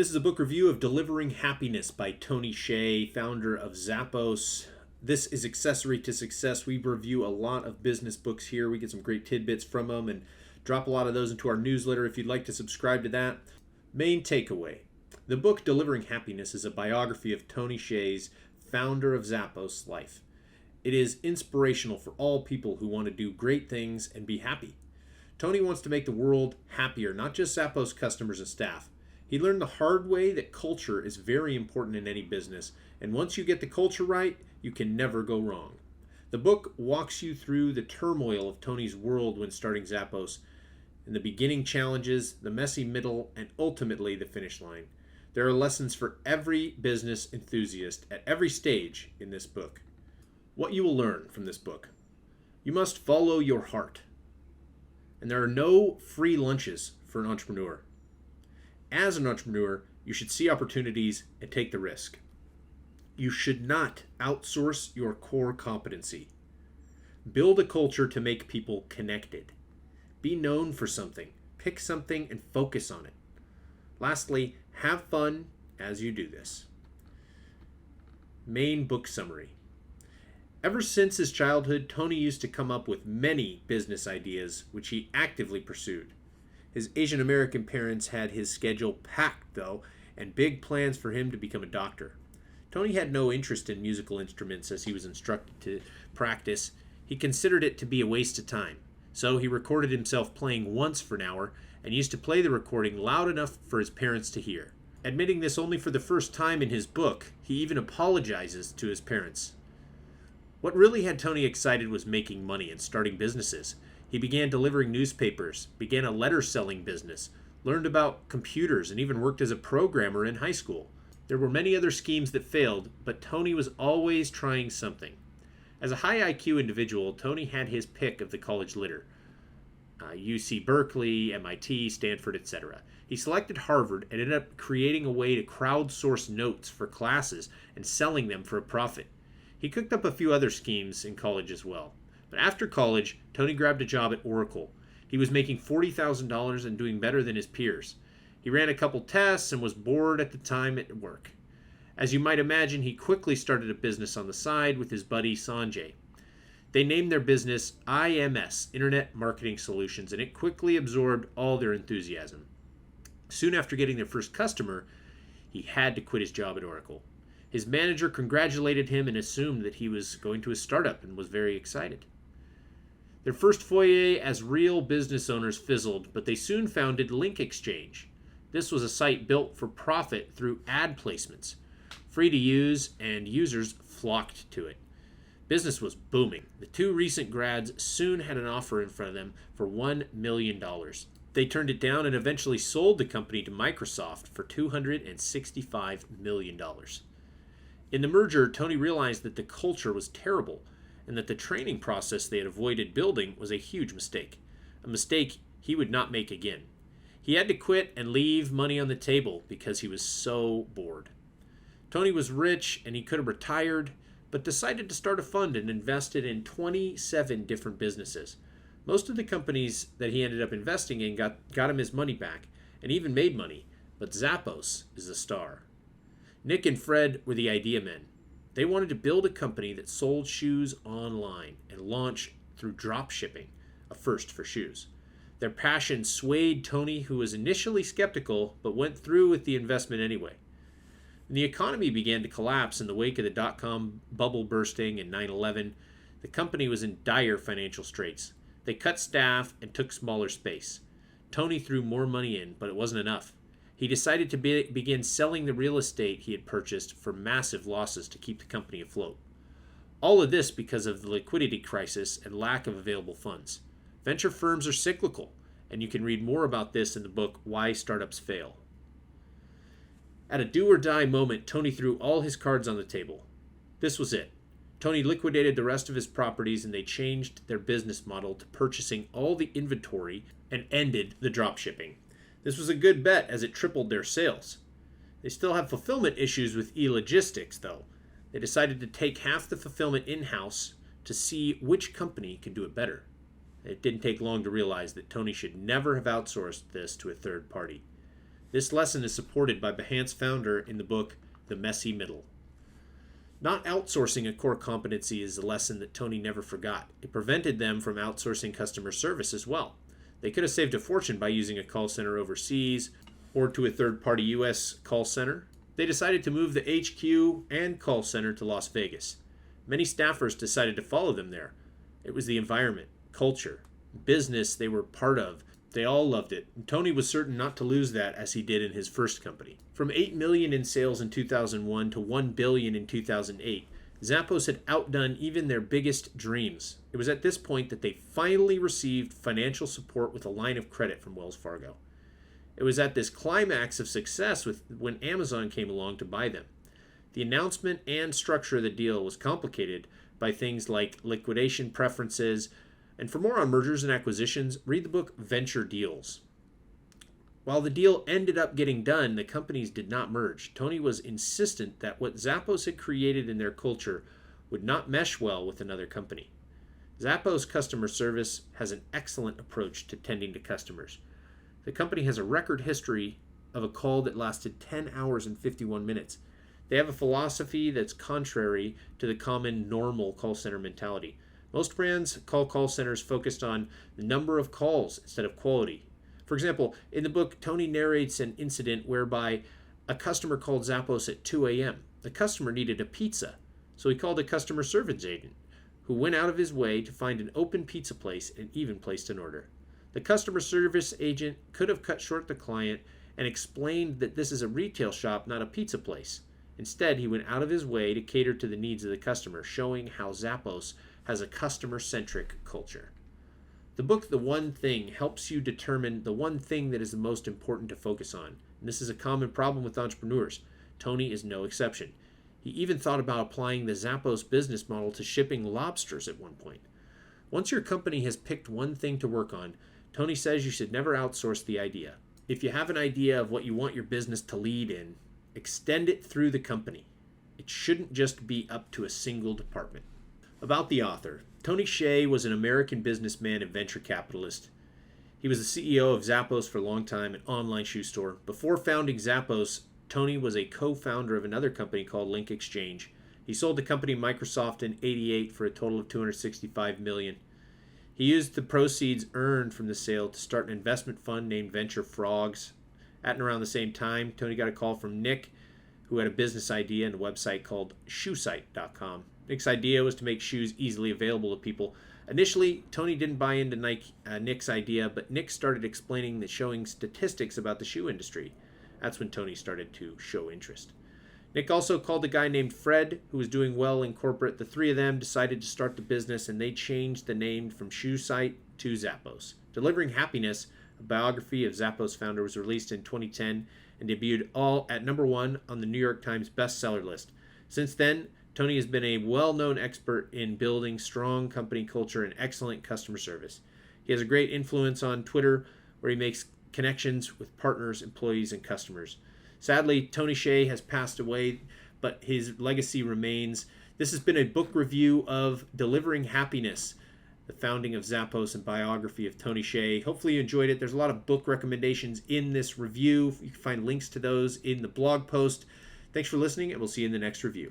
This is a book review of Delivering Happiness by Tony Hsieh, founder of Zappos. This is Accessory to Success. We review a lot of business books here. We get some great tidbits from them and drop a lot of those into our newsletter if you'd like to subscribe to that. Main takeaway. The book Delivering Happiness is a biography of Tony Hsieh's, founder of Zappos, life. It is inspirational for all people who want to do great things and be happy. Tony wants to make the world happier, not just Zappos customers and staff. He learned the hard way that culture is very important in any business, and once you get the culture right, you can never go wrong. The book walks you through the turmoil of Tony's world when starting Zappos, and the beginning challenges, the messy middle, and ultimately the finish line. There are lessons for every business enthusiast at every stage in this book. What you will learn from this book. You must follow your heart. And there are no free lunches for an entrepreneur. As an entrepreneur, you should see opportunities and take the risk. You should not outsource your core competency. Build a culture to make people connected. Be known for something. Pick something and focus on it. Lastly, have fun as you do this. Main book summary. Ever since his childhood, Tony used to come up with many business ideas which he actively pursued. His Asian American parents had his schedule packed, though, and big plans for him to become a doctor. Tony had no interest in musical instruments as he was instructed to practice. He considered it to be a waste of time. So he recorded himself playing once for an hour and used to play the recording loud enough for his parents to hear. Admitting this only for the first time in his book, he even apologizes to his parents. What really had Tony excited was making money and starting businesses. He began delivering newspapers, began a letter-selling business, learned about computers, and even worked as a programmer in high school. There were many other schemes that failed, but Tony was always trying something. As a high IQ individual, Tony had his pick of the college litter. UC Berkeley, MIT, Stanford, etc. He selected Harvard and ended up creating a way to crowdsource notes for classes and selling them for a profit. He cooked up a few other schemes in college as well. But after college, Tony grabbed a job at Oracle. He was making $40,000 and doing better than his peers. He ran a couple tests and was bored at the time at work. As you might imagine, he quickly started a business on the side with his buddy Sanjay. They named their business IMS, Internet Marketing Solutions, and it quickly absorbed all their enthusiasm. Soon after getting their first customer, he had to quit his job at Oracle. His manager congratulated him and assumed that he was going to a startup and was very excited. Their first foray as real business owners fizzled, but they soon founded Link Exchange. This was a site built for profit through ad placements. Free to use, and users flocked to it. Business was booming. The two recent grads soon had an offer in front of them for $1 million. They turned it down and eventually sold the company to Microsoft for $265 million. In the merger, Tony realized that the culture was terrible and that the training process they had avoided building was a huge mistake, a mistake he would not make again. He had to quit and leave money on the table because he was so bored. Tony was rich and he could have retired, but decided to start a fund and invested in 27 different businesses. Most of the companies that he ended up investing in got him his money back and even made money, but Zappos is the star. Nick and Fred were the idea men. They wanted to build a company that sold shoes online and launch through drop shipping, a first for shoes. Their passion swayed Tony, who was initially skeptical, but went through with the investment anyway. When the economy began to collapse in the wake of the dotcom bubble bursting and 9/11, the company was in dire financial straits. They cut staff and took smaller space. Tony threw more money in, but it wasn't enough. He decided to begin selling the real estate he had purchased for massive losses to keep the company afloat. All of this because of the liquidity crisis and lack of available funds. Venture firms are cyclical, and you can read more about this in the book Why Startups Fail. At a do-or-die moment, Tony threw all his cards on the table. This was it. Tony liquidated the rest of his properties and they changed their business model to purchasing all the inventory and ended the drop shipping. This was a good bet as it tripled their sales. They still have fulfillment issues with e-logistics, though. They decided to take half the fulfillment in-house to see which company could do it better. It didn't take long to realize that Tony should never have outsourced this to a third party. This lesson is supported by Behance founder in the book The Messy Middle. Not outsourcing a core competency is a lesson that Tony never forgot. It prevented them from outsourcing customer service as well. They could have saved a fortune by using a call center overseas or to a third-party U.S. call center. They decided to move the HQ and call center to Las Vegas. Many staffers decided to follow them there. It was the environment, culture, business they were part of. They all loved it, and Tony was certain not to lose that as he did in his first company. From $8 million in sales in 2001 to $1 billion in 2008, Zappos had outdone even their biggest dreams. It was at this point that they finally received financial support with a line of credit from Wells Fargo. It was at this climax of success when Amazon came along to buy them. The announcement and structure of the deal was complicated by things like liquidation preferences. And for more on mergers and acquisitions, read the book Venture Deals. While the deal ended up getting done, the companies did not merge. Tony was insistent that what Zappos had created in their culture would not mesh well with another company. Zappos customer service has an excellent approach to tending to customers. The company has a record history of a call that lasted 10 hours and 51 minutes. They have a philosophy that's contrary to the common normal call center mentality. Most brands call centers focused on the number of calls instead of quality. For example, in the book, Tony narrates an incident whereby a customer called Zappos at 2 a.m. The customer needed a pizza, so he called a customer service agent, who went out of his way to find an open pizza place and even placed an order. The customer service agent could have cut short the client and explained that this is a retail shop, not a pizza place. Instead, he went out of his way to cater to the needs of the customer, showing how Zappos has a customer-centric culture. The book, The One Thing, helps you determine the one thing that is the most important to focus on. And this is a common problem with entrepreneurs. Tony is no exception. He even thought about applying the Zappos business model to shipping lobsters at one point. Once your company has picked one thing to work on, Tony says you should never outsource the idea. If you have an idea of what you want your business to lead in, extend it through the company. It shouldn't just be up to a single department. About the author, Tony Hsieh was an American businessman and venture capitalist. He was the CEO of Zappos for a long time, an online shoe store. Before founding Zappos, Tony was a co-founder of another company called Link Exchange. He sold the company Microsoft in '88 for a total of $265 million. He used the proceeds earned from the sale to start an investment fund named Venture Frogs. At and around the same time, Tony got a call from Nick, who had a business idea and a website called dotcom. Nick's idea was to make shoes easily available to people. Initially, Tony didn't buy into Nick's idea, but Nick started explaining that showing statistics about the shoe industry. That's when Tony started to show interest. Nick also called a guy named Fred, who was doing well in corporate. The three of them decided to start the business, and they changed the name from Shoe Site to Zappos. Delivering Happiness, a biography of Zappos founder, was released in 2010 and debuted all at #1 on the New York Times bestseller list. Since then, Tony has been a well-known expert in building strong company culture and excellent customer service. He has a great influence on Twitter, where he makes connections with partners, employees, and customers. Sadly, Tony Hsieh has passed away, but his legacy remains. This has been a book review of Delivering Happiness, the founding of Zappos and biography of Tony Hsieh. Hopefully you enjoyed it. There's a lot of book recommendations in this review. You can find links to those in the blog post. Thanks for listening, and we'll see you in the next review.